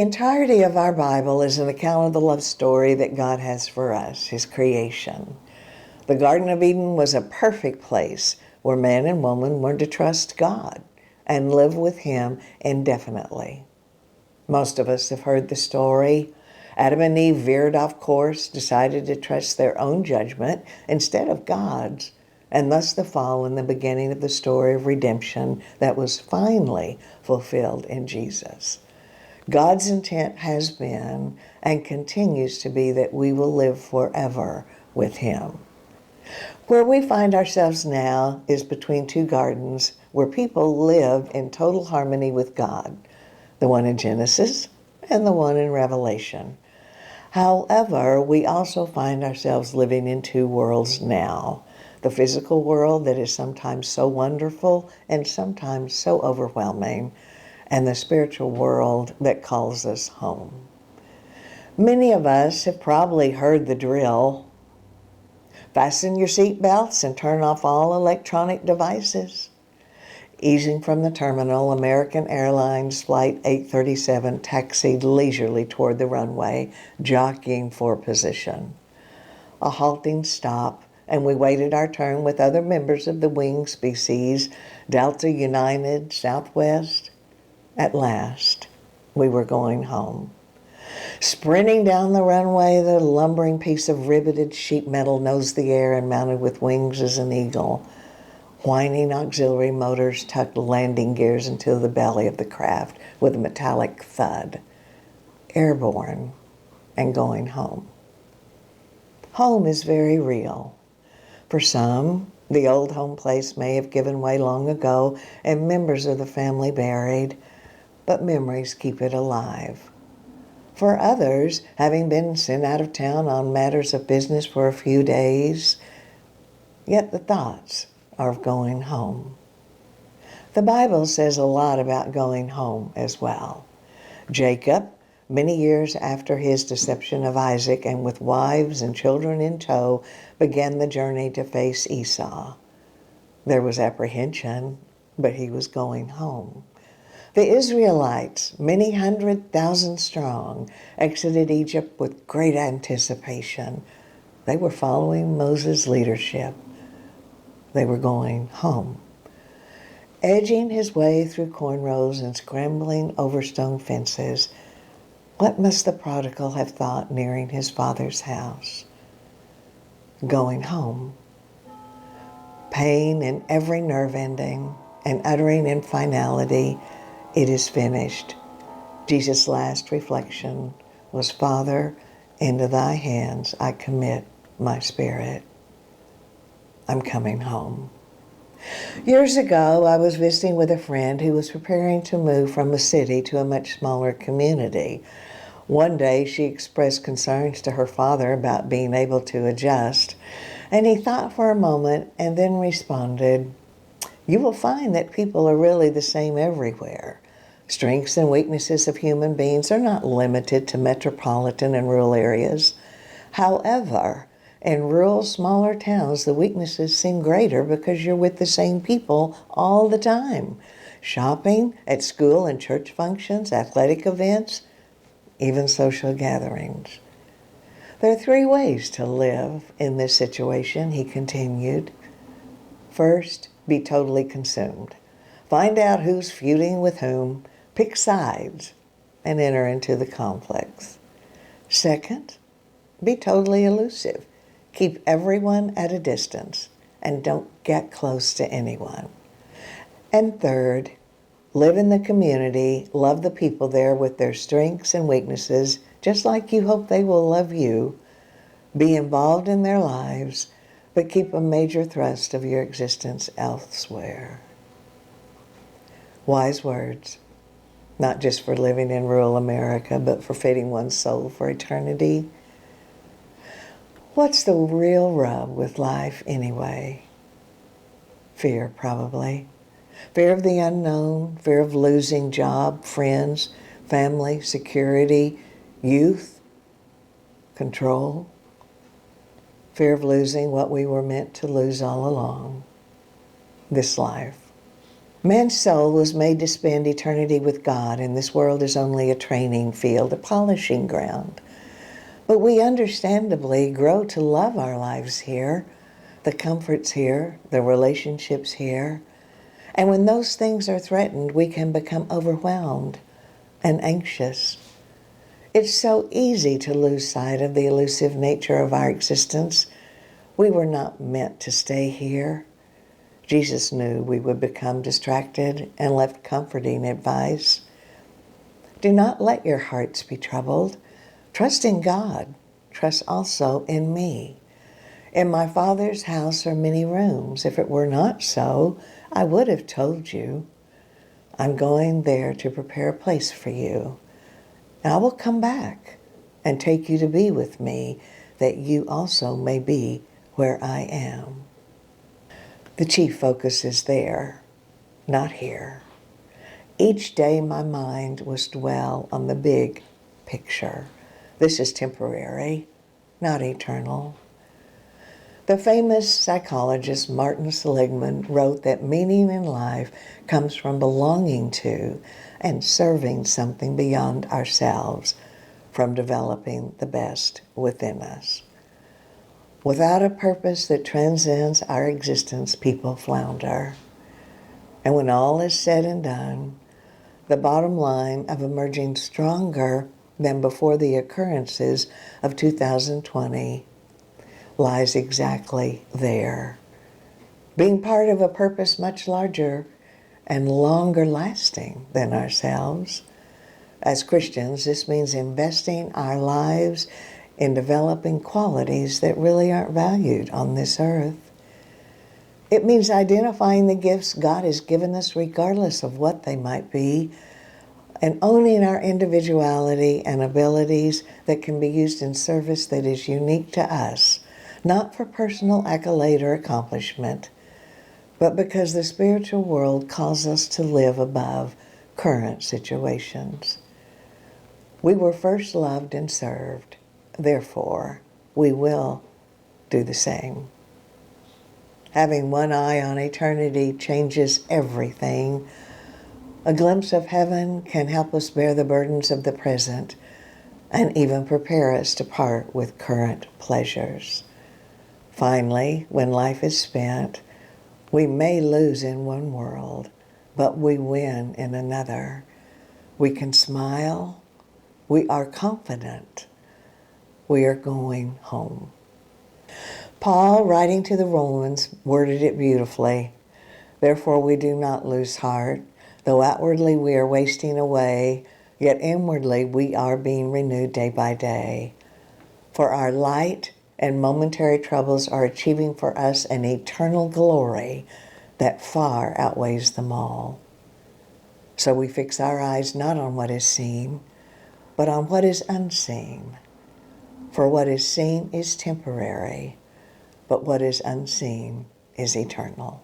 entirety of our Bible is an account of the love story that God has for us, His creation. The Garden of Eden was a perfect place where man and woman were to trust God and live with Him indefinitely. Most of us have heard the story. Adam and Eve veered off course, decided to trust their own judgment instead of God's, and thus the fall and the beginning of the story of redemption that was finally fulfilled in Jesus. God's intent has been and continues to be that we will live forever with Him. Where we find ourselves now is between two gardens where people live in total harmony with God, the one in Genesis and the one in Revelation. However, we also find ourselves living in two worlds now. The physical world that is sometimes so wonderful and sometimes so overwhelming, and the spiritual world that calls us home. Many of us have probably heard the drill. Fasten your seatbelts and turn off all electronic devices. Easing from the terminal, American Airlines Flight 837 taxied leisurely toward the runway, jockeying for position. A halting stop, and we waited our turn with other members of the wing species, Delta, United, Southwest. At last, we were going home. Sprinting down the runway, the lumbering piece of riveted sheet metal nosed the air and mounted with wings as an eagle. Whining auxiliary motors tucked landing gears into the belly of the craft with a metallic thud. Airborne and going home. Home is very real. For some, the old home place may have given way long ago and members of the family buried, but memories keep it alive. For others, having been sent out of town on matters of business for a few days, yet the thoughts are of going home. The Bible says a lot about going home as well. Jacob, many years after his deception of Isaac and with wives and children in tow, began the journey to face Esau. There was apprehension, but he was going home. The Israelites, many 100,000 strong, exited Egypt with great anticipation. They were following Moses' leadership. They were going home. Edging his way through cornrows and scrambling over stone fences, what must the prodigal have thought nearing his father's house? Going home. Pain in every nerve ending and uttering in finality, "It is finished." Jesus' last reflection was, "Father, into thy hands I commit my spirit. I'm coming home." Years ago, I was visiting with a friend who was preparing to move from a city to a much smaller community. One day, she expressed concerns to her father about being able to adjust, and he thought for a moment and then responded, "You will find that people are really the same everywhere. Strengths and weaknesses of human beings are not limited to metropolitan and rural areas. However, in rural, smaller towns, the weaknesses seem greater because you're with the same people all the time. Shopping, at school and church functions, athletic events, even social gatherings. There are three ways to live in this situation," he continued. First, be totally consumed. Find out who's feuding with whom, pick sides, and enter into the conflicts. Second, be totally elusive. Keep everyone at a distance and don't get close to anyone. And third, live in the community, love the people there with their strengths and weaknesses, just like you hope they will love you. Be involved in their lives, but keep a major thrust of your existence elsewhere. Wise words, not just for living in rural America, but for fitting one's soul for eternity. What's the real rub with life anyway? Fear, probably. Fear of the unknown, fear of losing job, friends, family, security, youth, control. Fear of losing what we were meant to lose all along, this life. Man's soul was made to spend eternity with God, and this world is only a training field, a polishing ground. But we understandably grow to love our lives here, the comforts here, the relationships here. And when those things are threatened, we can become overwhelmed and anxious. It's so easy to lose sight of the elusive nature of our existence. We were not meant to stay here. Jesus knew we would become distracted and left comforting advice. Do not let your hearts be troubled. Trust in God. Trust also in me. In my Father's house are many rooms. If it were not so, I would have told you. I'm going there to prepare a place for you. And I will come back and take you to be with me, that you also may be where I am. The chief focus is there, not here. Each day my mind was dwell on the big picture. This is temporary, not eternal. The famous psychologist Martin Seligman wrote that meaning in life comes from belonging to and serving something beyond ourselves, from developing the best within us. Without a purpose that transcends our existence, people flounder. And when all is said and done, the bottom line of emerging stronger than before the occurrences of 2020 lies exactly there. Being part of a purpose much larger and longer lasting than ourselves. As Christians, this means investing our lives in developing qualities that really aren't valued on this earth. It means identifying the gifts God has given us regardless of what they might be, and owning our individuality and abilities that can be used in service that is unique to us, not for personal accolade or accomplishment, but because the spiritual world calls us to live above current situations. We were first loved and served. Therefore, we will do the same. Having one eye on eternity changes everything. A glimpse of heaven can help us bear the burdens of the present and even prepare us to part with current pleasures. Finally, when life is spent, we may lose in one world, but we win in another. We can smile. We are confident. We are going home. Paul, writing to the Romans, worded it beautifully. Therefore we do not lose heart. Though outwardly we are wasting away, yet inwardly we are being renewed day by day. For our light and momentary troubles are achieving for us an eternal glory that far outweighs them all. So we fix our eyes not on what is seen, but on what is unseen. For what is seen is temporary, but what is unseen is eternal.